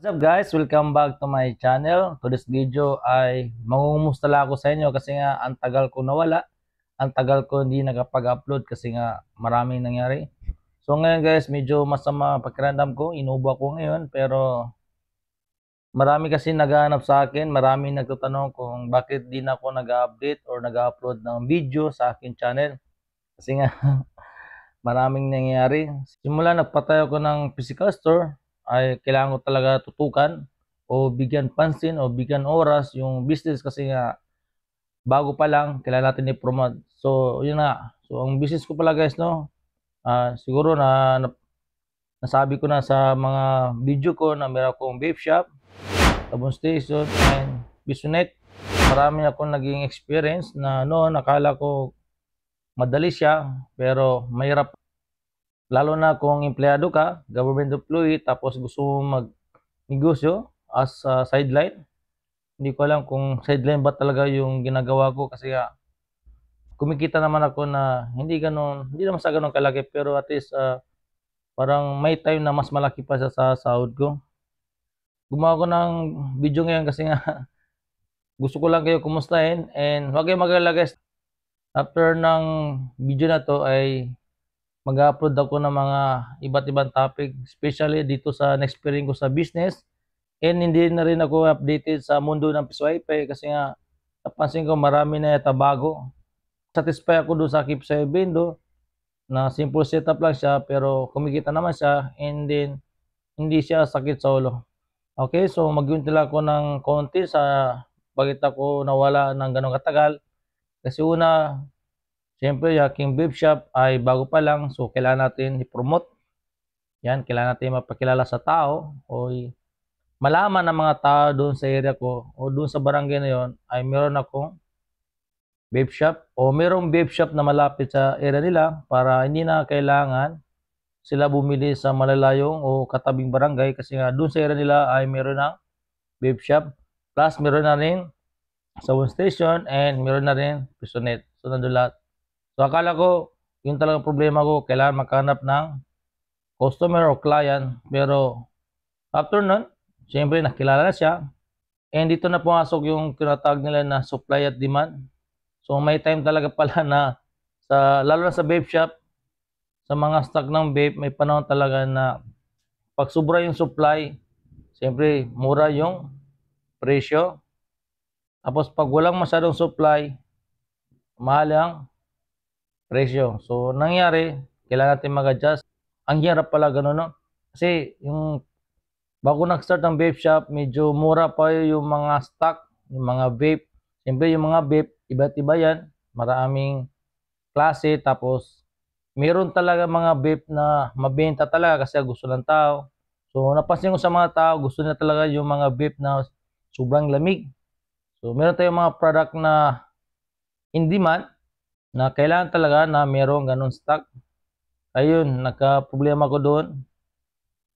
What's up guys? Welcome back to my channel. To this video ay mangungumusta ako sa inyo kasi nga ang tagal ko nawala. Ang tagal ko hindi nakapag-upload kasi nga maraming nangyari. So ngayon guys, medyo masama pakiramdam ko. Inubo ako ngayon pero marami kasi naghahanap sa akin. Maraming nagtatanong kung bakit di na ako nag-update or nag-upload ng video sa akin channel. Kasi nga maraming nangyayari. Simula nagpatayo ko ng physical store ay kailangan ko talaga tutukan o bigyan pansin o bigyan oras yung business kasi nga bago pa lang kailangan natin i-promote. So yun na. So ang business ko pala guys no, siguro nasabi ko na sa mga video ko na meron akong vape shop, sabon station and Bisonet. Marami akong naging experience na noon nakala ko madali siya pero mahirap. Lalo na kung empleyado ka, government employee, tapos gusto mo mag-negosyo as a sideline. Hindi ko alam kung sideline ba talaga yung ginagawa ko kasi kumikita naman ako na hindi naman sa ganun kalaki pero at least parang may time na mas malaki pa sa sahod ko. Gumawa ko ng video ngayon kasi nga gusto ko lang kayo kumustahin and huwag kayong mag-alala guys. After ng video na to ay mag-upload ako ng mga iba't ibang topic, especially dito sa na-experience ko sa business. And hindi na rin ako updated sa mundo ng PSYP kasi nga napansin ko marami na yata bago. Satisfy ako doon sa Keep Sa Bendo na simple setup lang siya pero kumikita naman siya and then hindi siya sakit sa ulo. Okay, so mag-untila ako ng konti sa bakit ako nawala ng ganong katagal. Kasi una, siyempre, yung aking vape shop ay bago pa lang, so kailangan natin i-promote. Yan, kailangan natin mapakilala sa tao o malaman ng mga tao doon sa area ko o doon sa barangay na yon ay meron akong vape shop o merong vape shop na malapit sa area nila para hindi na kailangan sila bumili sa malalayong o katabing barangay kasi nga doon sa area nila ay meron ng vape shop. Plus, meron na rin sabon station and meron na rin Bisonet. So, nandun lahat. So akala ko, yung talagang problema ko, kailangan maghanap ng customer o client. Pero after nun, siyempre nakilala na siya. And dito na pumasok yung tinatawag nila na supply at demand. So may time talaga pala na, lalo na sa vape shop, sa mga stock ng vape, may panahon talaga na pag sobra yung supply, siyempre mura yung presyo. Tapos pag walang masyadong supply, mahal ang presyo. So, nangyari, kailangan natin mag-adjust. Ang hirap pala ganun, no? Kasi, yung bago nag-start ng vape shop, medyo mura pa yung mga stock, yung mga vape. Siyempre, yung mga vape, iba't iba yan. Maraming klase. Tapos, meron talaga mga vape na mabenta talaga kasi gusto ng tao. So, napansin ko sa mga tao, gusto nila talaga yung mga vape na sobrang lamig. So, meron tayong mga product na in demand, na kailangan talaga na merong ganun stock. Ayun, nagka-problema ko doon.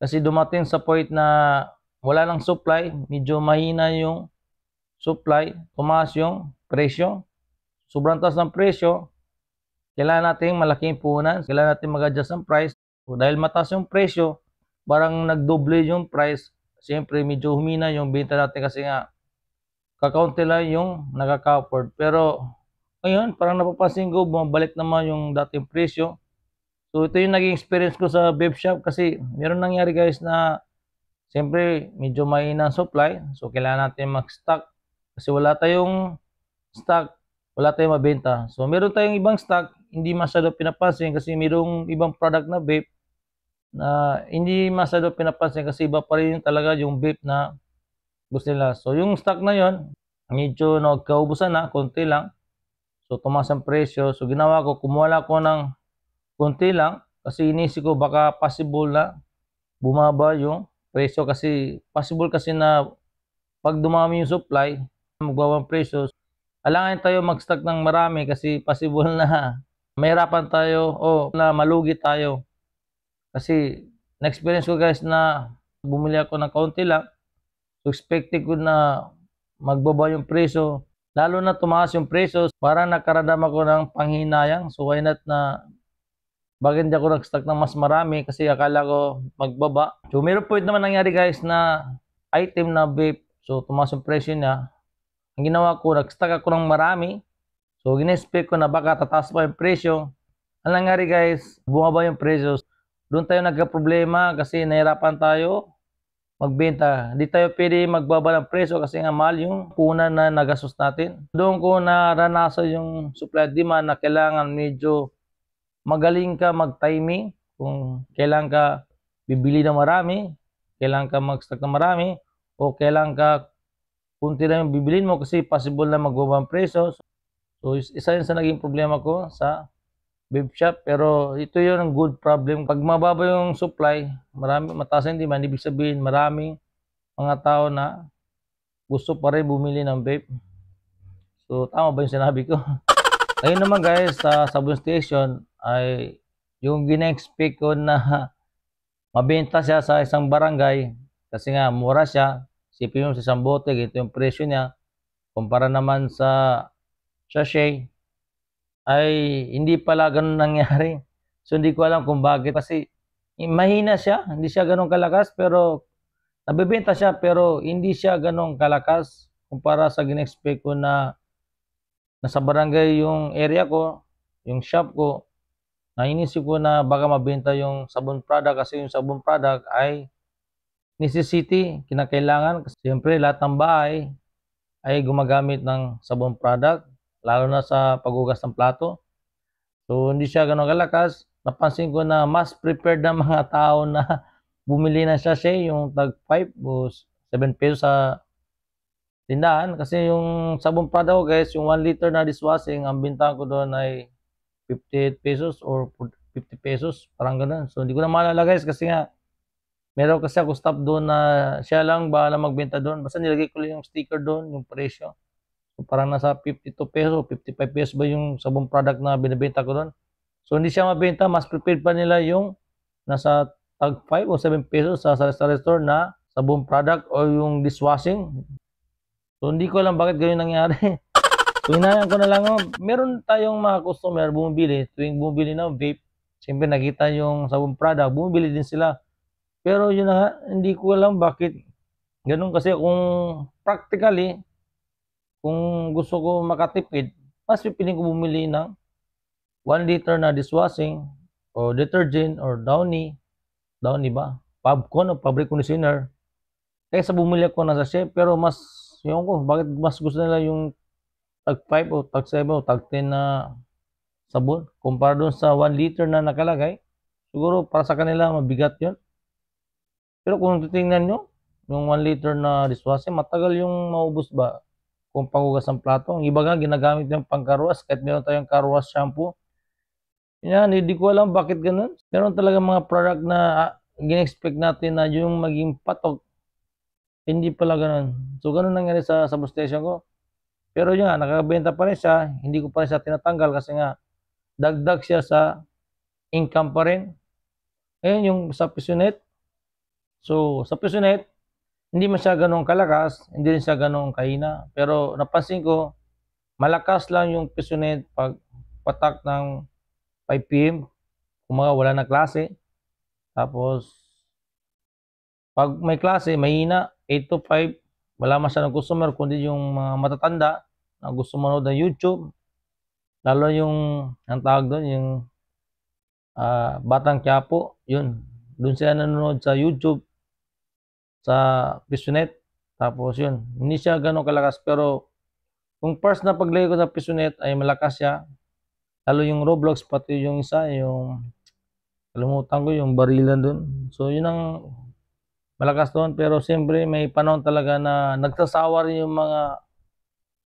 Kasi dumating sa point na wala nang supply, medyo mahina yung supply, tumaas yung presyo. Sobrang taas ng presyo, kailangan natin malaking puhunan, kailangan natin mag-adjust ng price. So, dahil mataas yung presyo, parang nagdoble yung price, siyempre medyo humina yung benta natin kasi nga kakaunti lang yung nakaka-afford. Pero ngayon, parang napapansin ko, bumabalik naman yung dating presyo. So, ito yung naging experience ko sa vape shop kasi meron nangyari guys na siyempre, medyo mahina ang supply. So, kailangan natin mag-stock kasi wala tayong stock, wala tayong mabenta. So, meron tayong ibang stock, hindi masyado pinapansin kasi merong ibang product na vape na hindi masyado pinapansin kasi iba pa rin talaga yung vape na gusto nila. So, yung stock na yon medyo nagkaubusan na, konti lang. So, tumaas ang presyo. So, ginawa ko, kumuha ko ng konti lang kasi inisip ko baka possible na bumaba yung presyo kasi possible kasi na pag dumami yung supply, magbaba ang presyo. Alangan tayo mag-stock ng marami kasi possible na mahirapan tayo o na malugi tayo. Kasi na-experience ko guys na bumili ako ng konti lang. So, expected ko na magbaba yung presyo. Lalo na tumaas yung presyo, parang nakaramdam ako ng panghinayang. So why not na bakit hindi ako nag-stock ng mas marami kasi akala ko magbaba. So meron point naman nangyari guys na item na vape. So, tumaas yung presyo niya. Ang ginawa ko, nag-stock ako ng marami. So, gina-expect ko na baka tataas pa yung presyo. Ang nangyari guys, bumaba yung presyo. Doon tayo nagka-problema kasi nahirapan tayo magbenta. Hindi tayo pwede magbaba ng presyo kasi nga mahal yung puhunan na nagastos natin. Doon ko naranasan yung supply at demand na kailangan medyo magaling ka mag-timing. Kung kailan ka bibili ng marami, kailan ka mag-stock ng marami, o kailan ka kunti lang yung bibilin mo kasi possible na magbaba ang presyo. So, isa yun sa naging problema ko sa vape shop. Pero ito yun ang good problem. Pag mababa yung supply, mataas yung demand, ibig sabihin maraming mga tao na gusto pa rin bumili ng vape. So, tama ba yung sinabi ko? Ngayon naman guys, sa Sabon Station ay yung gina-expect ko na mabenta siya sa isang barangay kasi nga mura siya. Sipin mo sa isang bote, ito yung presyo niya. Kumpara naman sa sachet, ay hindi pala ganun nangyari. So hindi ko alam kung bakit. Kasi mahina siya, hindi siya ganun kalakas, pero nabibenta siya pero hindi siya ganun kalakas kumpara sa gina-expect ko na nasa barangay yung area ko, yung shop ko. Inisip ko na baka mabenta yung sabon product kasi yung sabon product ay necessity, kinakailangan. Kasi siyempre lahat ng bahay ay gumagamit ng sabon product, lalo na sa paghugas ng plato. So hindi siya ganun kalakas. Napansin ko na mas prepared ng mga tao na bumili ng sachet, yung tag 5 o 7 pesos sa tindahan. Kasi yung sabon product ko guys, yung 1 liter na dishwashing, ang bintahan ko doon ay 58 pesos or 50 pesos, parang ganun. So hindi ko na maalala guys kasi nga meron kasi ako stop doon na siya lang bahala magbenta doon. Basta nilagay ko lang yung sticker doon, yung presyo. So parang nasa 52 pesos, 55 pesos ba yung sabon product na binibenta ko doon. So hindi siya mabenta, mas prepared pa nila yung nasa tag 5 o 7 pesos sa store na sabon product o yung dishwashing. So hindi ko alam bakit ganyan nangyari. So hinayang ko na lang, meron tayong mga customer bumibili, tuwing bumibili ng vape, siyempre nakita yung sabon product, bumibili din sila. Pero yun na nga, hindi ko alam bakit ganun kasi kung practically, kung gusto ko makatipid, mas pipiling ko bumili ng 1 liter na dishwashing o detergent or Downy ba? Fabcon o fabric conditioner. Kaysa bumili ako ng sachet, pero mas, yun ko, bakit mas gusto nila yung tag 5 o tag 7 o tag 10 na sabon kumpara doon sa 1 liter na nakalagay. Siguro para sa kanila mabigat yun. Pero kung titingnan nyo, yung 1 liter na dishwashing, matagal yung maubos ba kung panghugas ng plato. Ang iba nga, ginagamit yung pangkarwas, kahit meron tayong karwas shampoo. Yan, hindi ko alam bakit ganun. Meron talaga mga product na gina-expect natin na yung maging patok, hindi pala ganun. So, ganun nangyari sa Sabon Station ko. Pero yun nga, nakabenta pa rin siya, hindi ko pa rin siya tinatanggal kasi nga, dagdag siya sa income pa rin. Ngayon, yung sa Pisonet, so, sa Pisonet, hindi man siya ganun kalakas, hindi rin siya ganun kahina. Pero napansin ko, malakas lang yung Pisonet pag patak ng 5 PM, kumaga wala na klase. Tapos, pag may klase, mahina, 8 to 5, wala masyadong customer, kundi yung mga matatanda na gusto manood ng YouTube. Lalo yung, ang tawag doon, yung Batang Quiapo, yun. Doon sila nanonood sa YouTube, sa Pisonet. Tapos yun, hindi siya ganun kalakas. Pero, kung first na paglagay ko sa Pisonet ay malakas siya. Lalo yung Roblox, pati yung isa, yung, kalimutan ko yung barilan doon. So, yun ang malakas doon. Pero siyempre, may panahon talaga na nagsasawa rin yung mga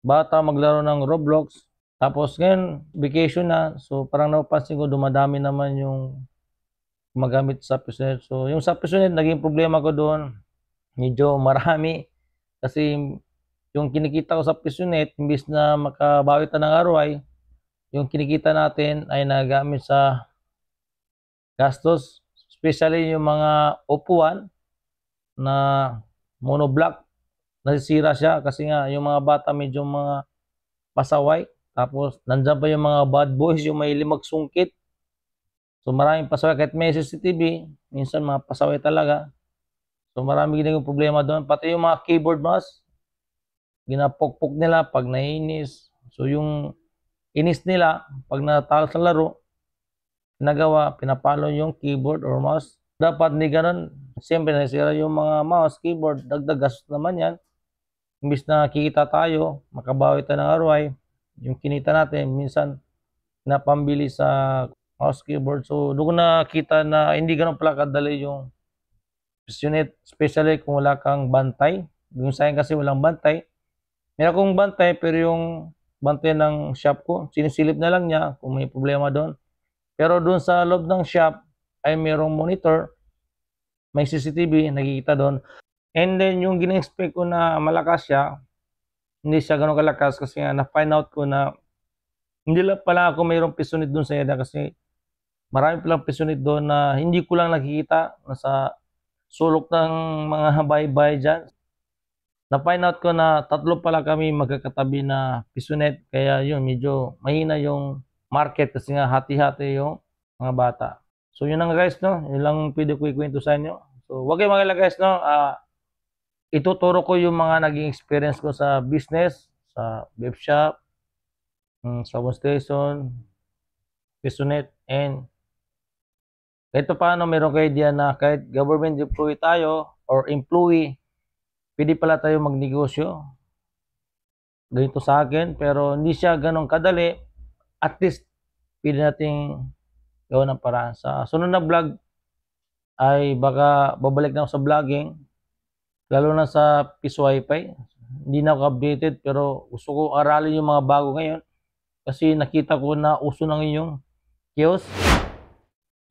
bata maglaro ng Roblox. Tapos ngayon, vacation na. So parang napapansin ko, dumadami naman yung gumagamit sa Pisonet. So yung sa Pisonet, naging problema ko doon. Medyo marami. Kasi yung kinikita ko sa Pisonet, imbis na makabawi ta ng ROI, yung kinikita natin ay nagamit sa gastos. Especially yung mga upuan na monoblock. Nasisira siya kasi nga yung mga bata medyo mga pasaway. Tapos nandiyan pa yung mga bad boys, yung may limag sungkit. So maraming pasaway kahit may CCTV, minsan mga pasaway talaga. So marami ginagawang problema doon. Pati yung mga keyboard mouse, ginapokpok nila pag naiinis. So yung inis nila, pag natalo sa laro, pinapalo yung keyboard or mouse. Dapat hindi ganun. Siyempre, nasira yung mga mouse, keyboard, dagdag gastos naman yan. Imbis na kikita tayo, makabawi tayo ng ROI, yung kinita natin, minsan napambili sa mouse, keyboard. So, doon ko nakita na hindi ganun pala kadali yung unit, especially kung wala kang bantay. Yung sa akin kasi walang bantay. Meron akong bantay, pero yung bantay ng shop ko, sinisilip na lang niya kung may problema doon. Pero doon sa loob ng shop ay mayroong monitor, may CCTV, nakikita doon. And then yung gina-expect ko na malakas siya, hindi siya gano'n kalakas kasi nga na-find out ko na hindi lang pala ako mayroong pisunit doon sa area kasi marami palang pisunit doon na hindi ko lang nakikita, nasa sulok ng mga bahay-bahay diyan. Na-find out ko na 3 pala kami magkakatabi na pisonet, kaya yun medyo mahina yung market kasi nga hati-hati yung mga bata. So yun lang guys, no? Yun lang pwede ko ikwento sa inyo. So wag kayong mag-alala guys, no? Ituturo ko yung mga naging experience ko sa business, sa vape shop, sabon station, pisonet, and kahit paano meron kayo diyan na kahit government employee tayo or employee, pwede pala tayo magnegosyo. Ganito sa akin, pero hindi siya ganong kadali. At least, pwede nating gawa ng paraan. Sa sunod na vlog, ay baka babalik na ako sa vlogging, lalo na sa Peace Wi-Fi. Hindi na ako updated, pero gusto ko aralin yung mga bago ngayon. Kasi nakita ko na uso na ngayon yung kiosk.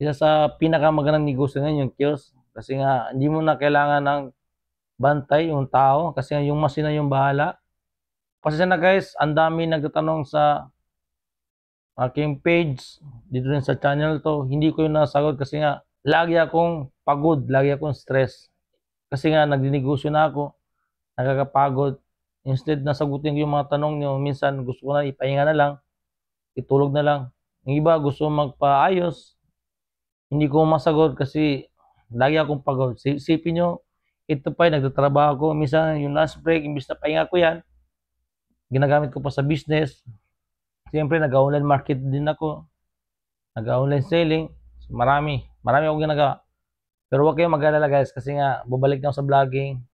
Isa sa pinakamagandang negosyo ngayon yung kiosk. Kasi nga, hindi mo na kailangan ng bantay yung tao, kasi nga yung machine na yung bahala. Pasensya na guys, ang dami nagtatanong sa aking page, dito rin sa channel to, hindi ko yung nasagot kasi nga lagi akong pagod, lagi akong stress. Kasi nga nagdinegosyo na ako, nakakapagod. Instead na sagutin ko yung mga tanong nyo, minsan gusto ko na ipahinga na lang, itulog na lang. Yung iba gusto magpaayos, hindi ko masagot kasi lagi akong pagod. Isipin nyo, ito pa nagtatrabaho ko, minsan yung last break, imbis na pahinga ko yan, ginagamit ko pa sa business. Siyempre, nag-online market din ako. Nag-online selling. So, marami akong ginagawa. Pero huwag kayong mag-alala guys kasi nga, babalik na ako sa vlogging.